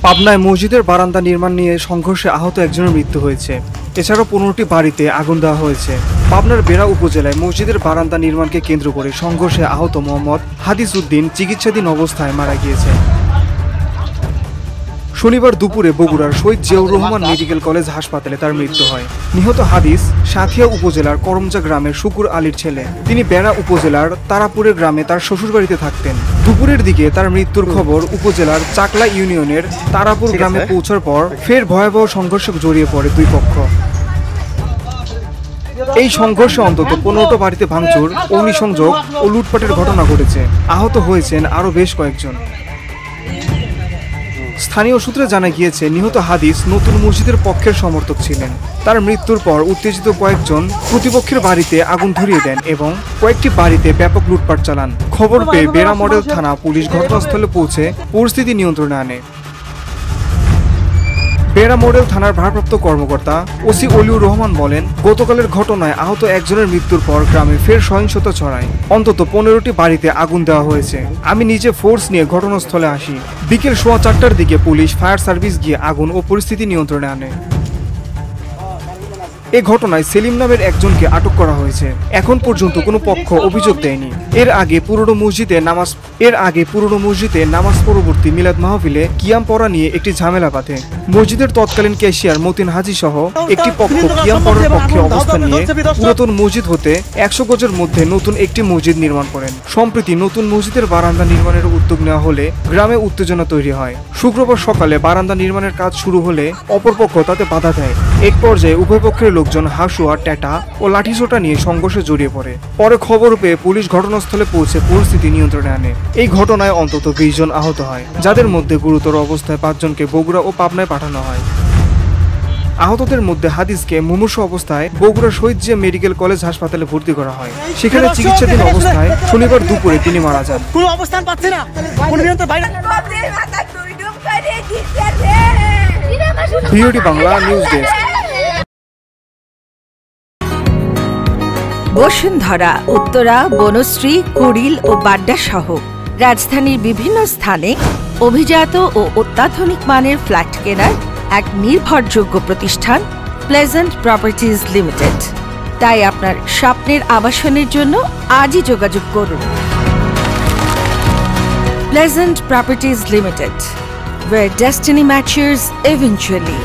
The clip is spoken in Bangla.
পাবনায় মসজিদের বারান্দা নির্মাণ নিয়ে সংঘর্ষে আহত একজনের মৃত্যু হয়েছে। এছাড়াও 15টি বাড়িতে আগুন দেওয়া হয়েছে। পাবনার বেড়া উপজেলায় মসজিদের বারান্দা নির্মাণকে কেন্দ্র করে সংঘর্ষে আহত মোহাম্মদ হাদিস উদ্দিন চিকিৎসাধীন অবস্থায় মারা গিয়েছে। শনিবার দুপুরে বগুড়ার শহীদ জিয়াউর রহমান মেডিকেল কলেজ হাসপাতালে তার মৃত্যু হয়। নিহত হাদিস সাঁথিয়া উপজেলার করমজা গ্রামের শুকুর আলীর ছেলে। তিনি বেড়া উপজেলার তারাপুরের গ্রামে তার শ্বশুরবাড়িতে থাকতেন। দুপুরের দিকে তার মৃত্যুর খবর উপজেলার চাকলা ইউনিয়নের তারাপুর গ্রামে পৌঁছার পর ফের ভয়াবহ সংঘর্ষে জড়িয়ে পড়ে দুই পক্ষ। এই সংঘর্ষে অন্তত 15টা বাড়িতে ভাঙচুর, অগ্নিসংযোগ ও লুটপাটের ঘটনা ঘটেছে। আহত হয়েছেন আরও বেশ কয়েকজন। স্থানীয় সূত্রে জানা গিয়েছে, নিহত হাদিস নতুন মসজিদের পক্ষের সমর্থক ছিলেন। তার মৃত্যুর পর উত্তেজিত কয়েকজন প্রতিপক্ষের বাড়িতে আগুন ধরিয়ে দেন এবং কয়েকটি বাড়িতে ব্যাপক লুটপাট চালান। খবর পেয়ে বেড়া মডেল থানা পুলিশ ঘটনাস্থলে পৌঁছে পরিস্থিতি নিয়ন্ত্রণে আনে। বেড়া মডেল থানার ভারপ্রাপ্ত কর্মকর্তা ওসি অলিউর রহমান বলেন, গতকালের ঘটনায় আহত একজনের মৃত্যুর পর গ্রামে ফের সহিংসতা ছড়ায়। অন্তত 15টি বাড়িতে আগুন দেওয়া হয়েছে। আমি নিজে ফোর্স নিয়ে ঘটনাস্থলে আসি। বিকেল 4:15টার দিকে পুলিশ, ফায়ার সার্ভিস গিয়ে আগুন ও পরিস্থিতি নিয়ন্ত্রণে আনে। এ ঘটনায় সেলিম নামের একজনকে আটক করা হয়েছে। এখন পর্যন্ত কোনো পক্ষ অভিযোগ দেয়নি। এর আগে পুরনো মসজিদে নামাজ পরবর্তী মিলাদ মাহফিলে কিয়াম পড়া নিয়ে একটি ঝামেলা বাধে। মসজিদের তৎকালীন ক্যাশিয়ার মতিন হাজি সহ একটি পক্ষ কিয়াম পড়ার পক্ষে অবস্থান নিয়ে পুরাতন মসজিদ হতে 100 গজের মধ্যে নতুন একটি মসজিদ নির্মাণ করেন। সম্প্রতি নতুন মসজিদের বারান্দা নির্মাণের উদ্যোগ নেওয়া হলে গ্রামে উত্তেজনা তৈরি হয়। শুক্রবার সকালে বারান্দা নির্মাণের কাজ শুরু হলে অপরপক্ষ তাতে বাধা দেয়। এক পর্যায়ে উভয় পক্ষের লোকজন হাসুয়া, ট্যাটা ও লাঠিসোঁটা নিয়ে সংঘর্ষে জড়িয়ে পড়ে। পরে খবর পেয়ে পুলিশ ঘটনাস্থলে পৌঁছে পরিস্থিতি নিয়ন্ত্রণে আনে। এই ঘটনায় অন্তত 20 জন আহত হয়, যাদের মধ্যে গুরুতর অবস্থায় 5 জনকে বগুড়া ও পাবনায় পাঠানো হয়। আহতদের মধ্যে হাদিসকে মুমূর্ষু অবস্থায় বগুড়া শহীদ জিয়া মেডিকেল কলেজ হাসপাতালে ভর্তি করা হয়। সেখানে চিকিৎসাধীন অবস্থায় শনিবার দুপুরে তিনি মারা যান। কোনো অবস্থান পাচ্ছে না। VOD Bangla news desk. Bashundhara, Uttara, Banasree, Kuril ও বাড্ডা সহ রাজধানীর বিভিন্ন স্থানে অভিজাত ও অত্যাধুনিক মানের ফ্ল্যাট কেনার এক নির্ভরযোগ্য প্রতিষ্ঠান প্লেজেন্ট প্রপার্টিজ লিমিটেড। তাই আপনার স্বপ্নের আবাসনের জন্য আজই যোগাযোগ করুন। Pleasant properties limited, where destiny matches eventually.